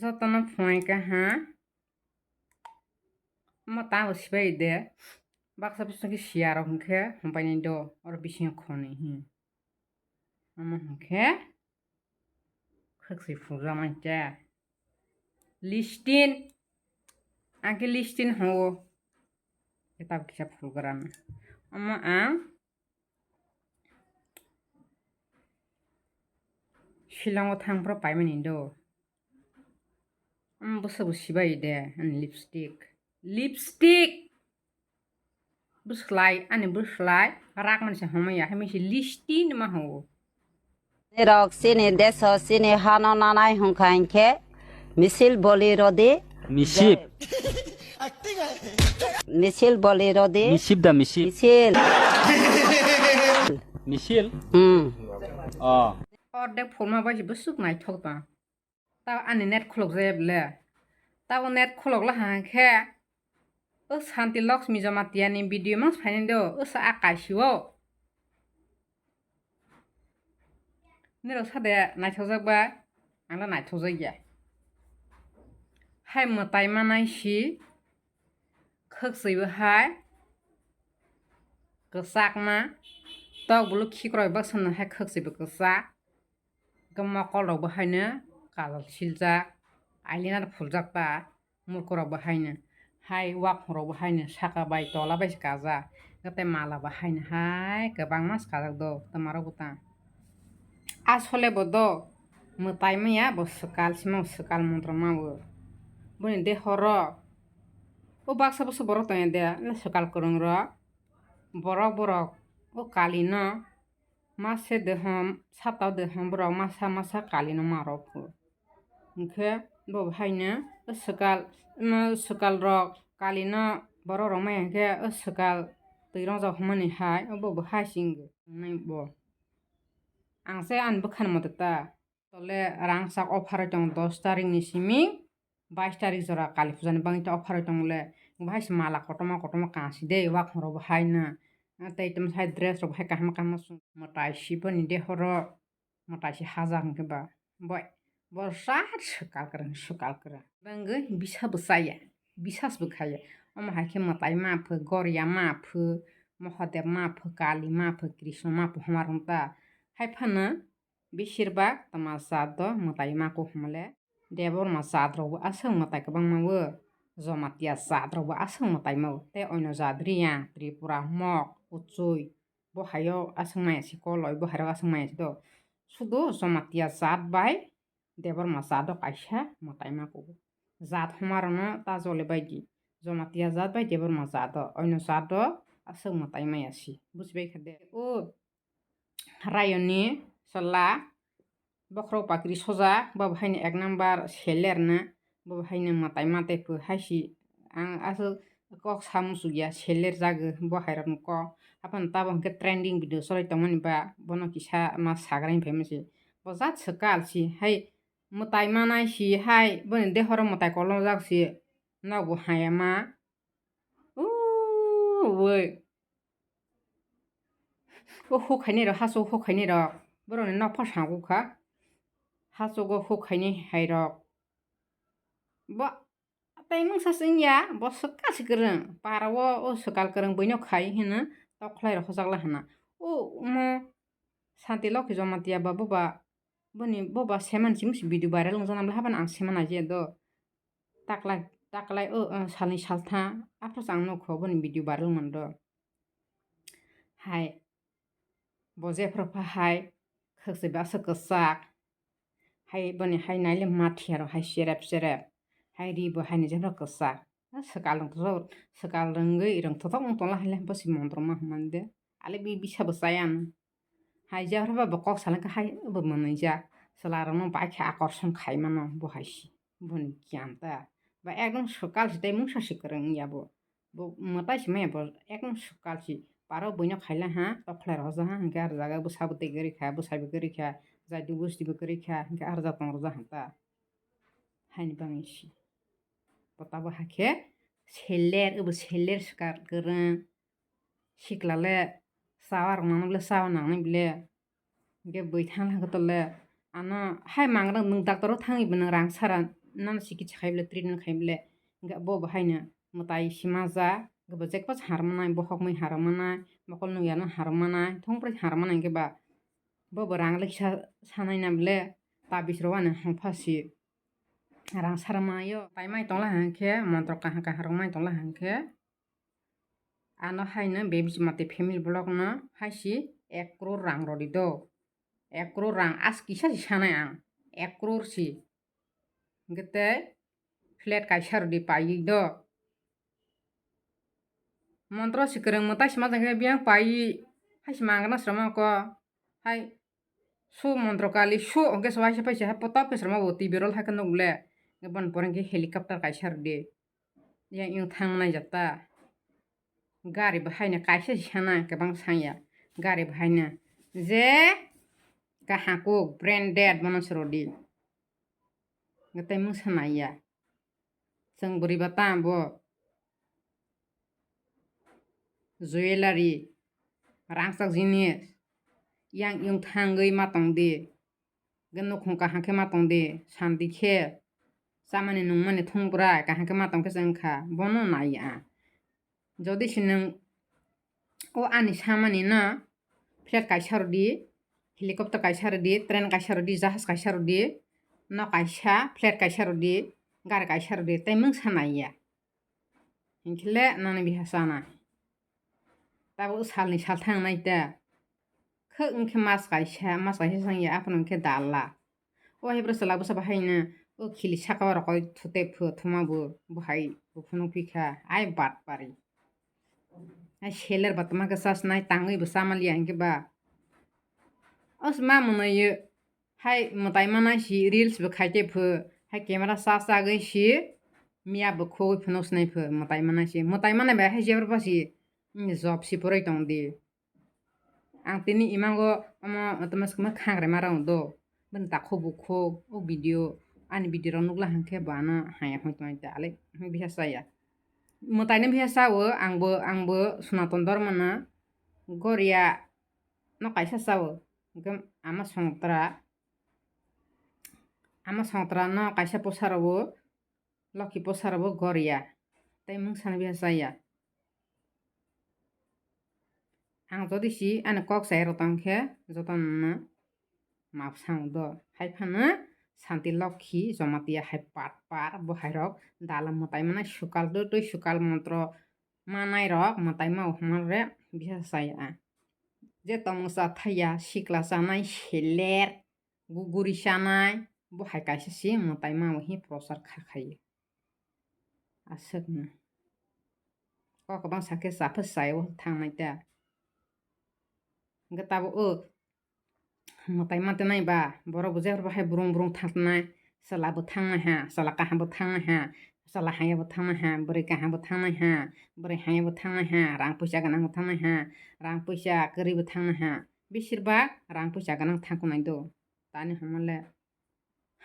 Zotana phoneka ha ma ta usbai de baksa bisngi siaro hungke humpani do or bising khoni hi ama hungke khakse fuga manja listin angke listin ho kitab kisah program ama ang Shilango thangpro paimani do bosa busibai de an lipstick buslai ani buslai rak mansa homaya hemisi listin ma ho rock সিনে দেশ সিনে হানো নানাই হুঙ্কাইনকে মিছিল বলি রদে মিশিপ মিছিল বলি রদে মিশিপ দা মিশিপ মিছিল মিছিল অ ordek forma baji busuk nai thokta ta ani net khulok jeble ta net khulok la hangke o santi lakshmi jamatiani video mas phainin do o sa akaishiwo nero sade nai thojak angla nai thojak ya hai matai manai si khaksuibo hai kesak ma tok bulu khikroi baksan hai khaksuibo kesak gama kolrok bahaino kalal siljak eyeliner fuljak ta murkorok bahaino hai wakrok bahaino saka bai tola bai kaja gate mala bahaino hai gobang mas kajak do tamarok buta asole bodo mutai maya bo sakal mantra ma bo boni de horo o baksa boso borok tanya de sakal kurung ro borok o kalino mase dehom satau dehom borok masa kalino marok hingke bo haino sakal rok kalino borok rok mai hingke sakal tuirong jak humani hai bo hai singo nai bo angse an bukhan modata tole rangsak offer tong 10 tarik ni siming 22 tarik jora kali pujani bangita offer tong le bahai mala kotoma kasi de wak horo bahai na tai tem sai dress rok bahai kahma su motai siboni de horo motai si haja hingke ba boy bor sar sukal kara bangge bisa besaya bisas bukhaya ama haike motai ma phu gorya ma phu mohadev ma phu kali ma phu krishna ma phu hamarunta hai phana besirbak tama sado motai ma ko humle debor ma sadro asang motai kabang mawo zomatia sadro asang motai mawo te oino zadriya tripura mok uchui bo hayo asang maya si koloi bo haro asang maya si do sudo zomatia zat bai debor ma sado kaisa motai ma ko zat humarono ta jole baidi zomatia zat bai debor ma zado oino zado asang motai maya si busbai khade o rayoni sala bokro pakri soja babhaini 1 number seller na babhaini matai pu haisi ang aso kok samusu ya seller jage bo hairam ko apan tabang ke trending video sorai tamani ba bono kisa ma sagrain famous bo jat sakal si hai matai manai si hai boni dehoro matai kolong jak si na bo hayama woi o hokaini ro haso hokaini ro boroni nok phasangu kha hasogo hokaini hairok bo tai mangsa singya bo sakasi kereng parawo o sakal kereng boino khai hina tokhlai ro hojakla hana o mo santi loki jomatia ba boba boni boba seman simus video viral ngjanamla haban ang seman aje do taklai o salni saltha apros ang nokho boni video viral mando hai bo jefra hai khakse ba sakosak hai boni hai naile mathiaro hai serap hai ribo hai ni jefra kosak sakal rangge irang thothok tola hale bosi montra ma mande ale bi bisa besayan hai jefra ba kok salan ka hai bo manija salarano ba kha akorson khai mano bo haisi boni kyanta ba ekdom sakal sitai mungsa sikrang yabo bo matai simaya bo ekdom sakal si paro boino khaila ha tokhlai roja ha hingke ar jaga bo sabute gari kha bo sabi gari kha jaidu busti bo gari kha hingke ar jatong roja hanta haini bangisi potabo hake seller skar kereng siklale sawar nangle sawa nangne bile hingke boithang hake tole ano hai mangrang nung doctor thangi bin rang saran nan siki chaible treatment khaible ga bo haina mutai simaja ga jekpa harmanai bohok mai harmanai mokol nu yana harmanai thongpre harmanai ge ba bo rang leksa sanai namle ta bisrowana hongphasi rang sarmayo taimai tongla hangke montro kaha kaha rongmai tongla hangke ano haina baby mate family blog no haisi 1 crore rang rodi do 1 crore rang aski sa sanai ang 1 crore si gete flat kaisar di payi do montro sikreng mutai sima jangke biang payi haisi mangana srama ko hai su montro kali su ongke swai sapai sa potap ke srama boti birol hakan nugle gebon porengke helicopter kaisar di yang yung thangnai jata gari bahaina kaisa sana kebang saya gari bahaina je kahaku branded manasrodi ngetai mung sanaya seng beri batam bo jewelry rangsak jinis yang yung thangai matong di genu khong kahake matong di sandi khe samane nungmane thongbra kahake matong ke jengkha bono naya যদি সিনং ও আনি সামানি না ফ্লাইট কাইসার দি হেলিকপ্টার Kaiser the train Kaiser দি জাহাজ কাইসার দি না কাইসা ফ্লাইট কাইসার দি গাড়ি কাইসার দি তাই মং সানাইয়া হিংখিলে নানি বিহাসানা তাবো সালনি সাল থাंनाय दा खो उनखे मास काइसा संया आपन उनखे दाला ओ हेब्र सला बसा बाहायना ओ खिलि साका रकय थुते फु थुमाबो बहाय बुफुनु फिखा आइ बात पारि ai sheler batma ka sas nai tangai bu samali angke ba os ma mona ye hai mutai mana si reels bu khaite phu hai camera sa sa gai si mia bu kho phnos nai phu mutai mana ba hai jeber ba si job si porai tong di ang tini imango ama tamas kuma khangre marang do ben ta kho bu kho o video ani video rong nukla hangke bana haya hoi tong ta ale bisa saya mutai biasa wo angbo Sanatan Dharma na Goria no kaisa sawo gem ama songtra no kaisa posarawo loki posarawo Goria tai mung sana biasa ya ang jodi si ana kok sai rotang khe joton na map sang do hai phana Santi Lokhi Jomatia hai par bo hairok dalam mutai mana sukal do to sukal mantro manai rok mutai ma hmare bisa saya je tong sa thaya sikla sanai seler guguri sanai bo hai kaisa si mutai ma hi prosar khakai asek na kok bang sake sape sayo thangnai ta gatabo o mutai mate nai ba boro bujar ba hai burung thatnai sala bu thangnai ha sala kaha bu thangnai ha sala haya bu thangnai ha bori kaha bu thangnai ha bori haya bu thangnai ha rang puisa ganang bu thangnai ha rang puisa kari bu thangnai ha bisirba rang puisa ganang thangkunai do tani hamale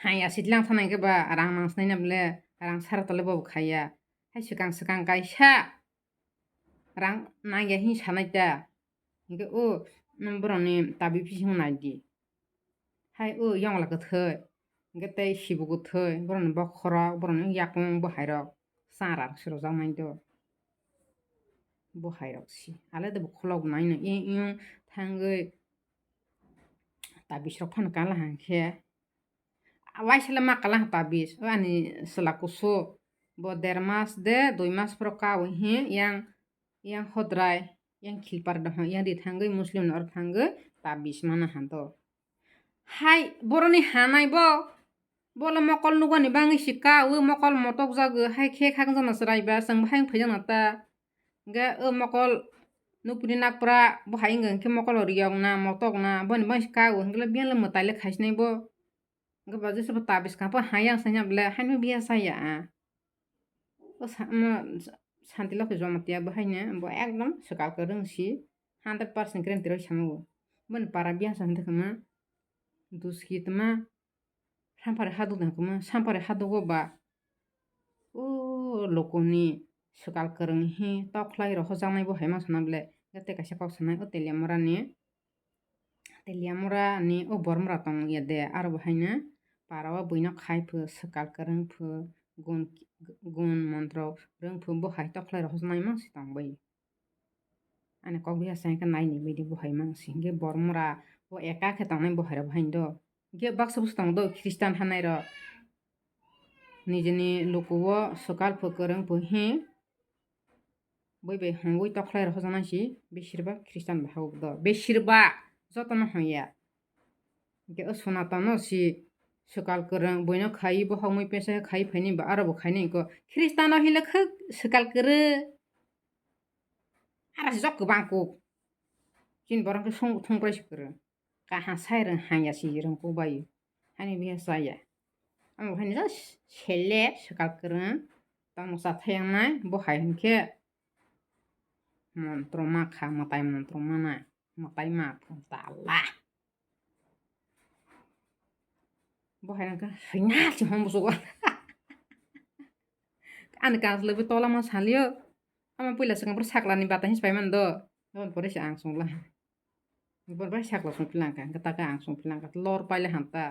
haya sitlang thanai ke ba rang nangsnai na bele rang saratole bo khaya hai sikang kaisa rang nangya hi sanai ta nge o nomboroni tabi pising nai di hai o yongla ka thoi nge tei sibu ko thoi boron bokhora boron yakung bo hairok sara siro jamai do bo hairok si ale de bokhlog nai na yung thangai tabi sro phon kala hangkhe waisela makala tabis o ani selakuso bo 1.5 mas de 2 mas pro ka hi yang hodrai yang khilpar dah yang di thangai muslim nor thangai tabis mana hanto hai boroni hanai bo bolo mokol nugani bangi sika u mokol motok jagu hai khe khang jana srai ba sang bhai phajana ta ga o mokol nupri nakpra bo hai ngang ke mokol riyong na motok na boni bang sika u ngla bian le motale khaisnai bo ga baje sab tabis ka pa hayang sanya bla hainu biya saya o Santi Lokhi Jomatia bahaina bo ekdom sakal ka rungsi 100% guarantee roi samu bon para biya sante kama duskitma sampare hadu na kama sampare hadu go ba o lokoni sakal karang hi tokhlai ro hojamai bo haima sanable gate kaisa kok sanai o telia morani Teliamura ni o bormra tong ya de aro bahaina parawa buina khai pho sakal karang pho gun mantro rang pho bo hai toklai ro hosnai mang si tong bai ane kok biasa ka nai ni bidi bo hai mang si ge bormra o eka khe tong nai bo hai ro bahain do ge bak sabus tong do Christian hanai ro nijini lukuwo sakal pho karang pho he boi be hongoi toklai ro hosnai si besirba Christian bahau do besirba jotono hoya ge o sonatano si sakal karang boino khai bo hamoi pesa khai phaini ba aro bo khaini ko Christian hile khak sakal kere ara jok bang ko jin borang ke song thong prai sikere ka ha sai rang hanya si rang ko bai hani biasa ya amo hani jas sele sakal karang tang sa thayang nai bo hai hinke mantro ma kha matai mantro mana matai ma tala bo hai nang ka final chi hom so an kan lebe tola ma salio ama pula sang per sakla ni batang spai man do non pore si ang song la bor ba sakla song pilang kan kata ka ang song pilang ka lor paile hanta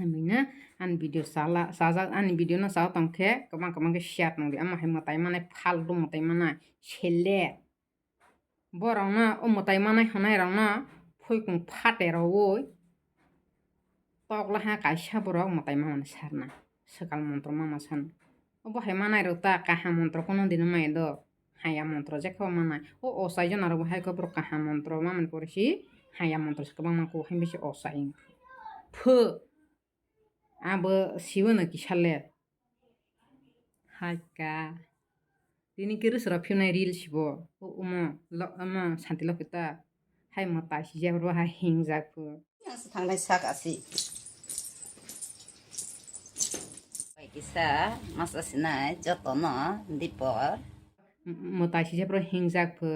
amina an video sala saja an video na sa tangke kamang ke share nong di ama he matai mana phal do matai mana chele borang na o matai mana hanai rang na phoi kung phate ro oi tok la ha kaisa borok matai mana sarna sakal mantro mama san obo hai manai rota kaha mantro kono din mai do haya mantro je ko manai o osai jon aro hai ko bro kaha mantro maman porsi haya mantro se kabang ko hai besi osai phu abo siwona ki sale haka dini kiru sura phunai reel sibo o umo lo ama santi lo kita hai mata si je bro ha hingjak phu थांनाय सागासि बायदिसा मासासिनाय जतन दिपर mata si je bro hingjak phu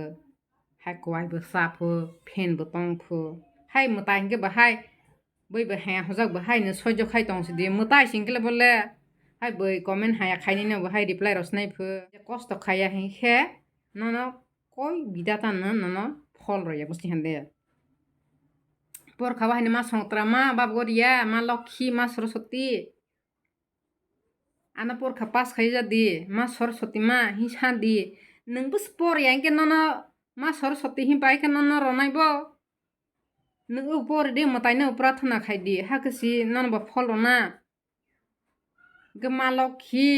hai kwai bo sa phu phen bo tong phu hai mata hinge ba hai boi ba ha hojak ba hai ne sojo khai tong si de mata singkle bolle hai boi comment haya khaini na ba hai reply rosnai phu kosto khaya he khe no koi bidata na no phol roya busti hande por khawa hani ma songtra ma babgoria ma lokhi ma saraswati ana por khapas khaija di ma saraswati ma hi sandi nungbu spor yang ke nono ma saraswati hi bai ke nono ronai bo nung upor de matai na prathana khai di hakasi non ba phol na ge ma lokhi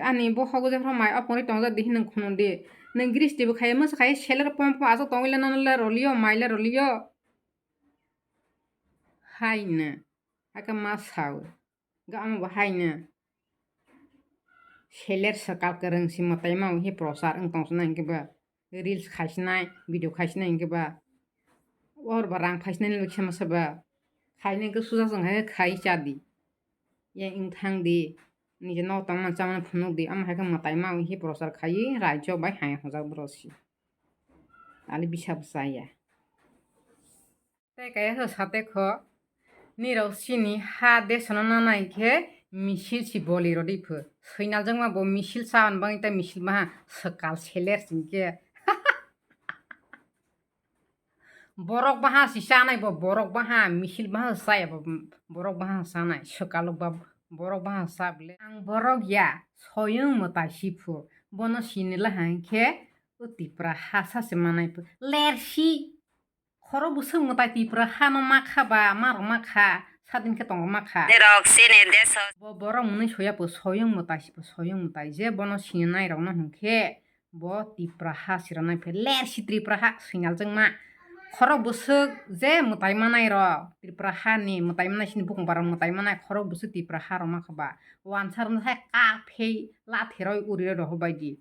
ani bo hogo je mai apori tongja di nung khunu de nung gristi bu khai mas khai seler pom pom aso tongile nono le rolio maile rolio haina aka masau ga am haina seler sakal karang si matai mau hi prosar ang tong sna ingke ba reels khaisnai video khaisnai ingke ba or barang khaisnai le khama saba khaine ke suja sang ha khai chadi ye ing thang di nije no tang man chaman phunuk di am ha ka matai mau hi prosar khai raijo bai ha hojak brosi ali bisap saya te kaya so sate kho nirau sini ha de sono nanai khe misil si boli ro dipho soinal jangma bo misil sawan bang ta misil ma sakal seler singke borok baha si sanai bo borok baha misil baha sai bo borok baha sanai sakal ba borok baha sable ang borok ya soyung mata sipho bono sinila hankhe utipra hasa se manai lersi khoro busung mata tipra hano makha ba maro makha sadin ke tong makha rok sini deso bo borok muni soya po soyung mata si po soyung mata je bono sinai rok na hungkhe bo tipra ha siranai phe ler si tripra ha singal jengma khoro busuk je mutai manai ro tripra ha ni mutai manai sini bukung barang mutai manai khoro busuk tripra ha ro makha ba wansar na ha ka phe la theroi uri ro hobai di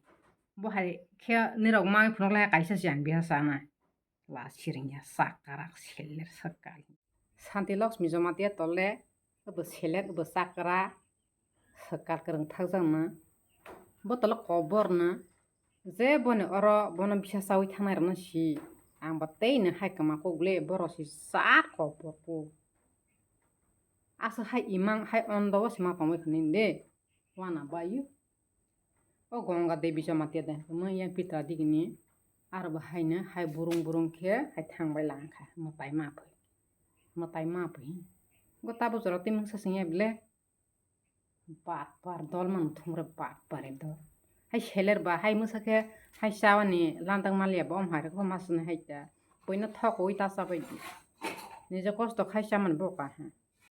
bo hai khe nirok mai phunok la kaisa jang biasa na la siringya sakarak seler sakal Santi Lakshmi Jamatia tolle obo seler obo sakara sakal kereng thakjang na bo tolo kobor na je bone oro bono bisa sawi thanai rana si ang batei na hai kama ko gle boro si sa kobor ko asa hai imang hai ondo sima pamoi khnin de wana bayu o gonga devi Jamatia de mo yang pitra digini आरो बाहायनो हाय बुरुं खे हाय थांबाय लांखा मताय माफै गता बजराव तिमं सासिं एबले बार दल मन थुमरे बार दल हाय सेलेर बा हाय मोसाखे हाय सावानि लांदां मालिया बम हाय को मासने हायता बयना थक ओइ तासा बायदि निजे कष्ट खायसा मन बका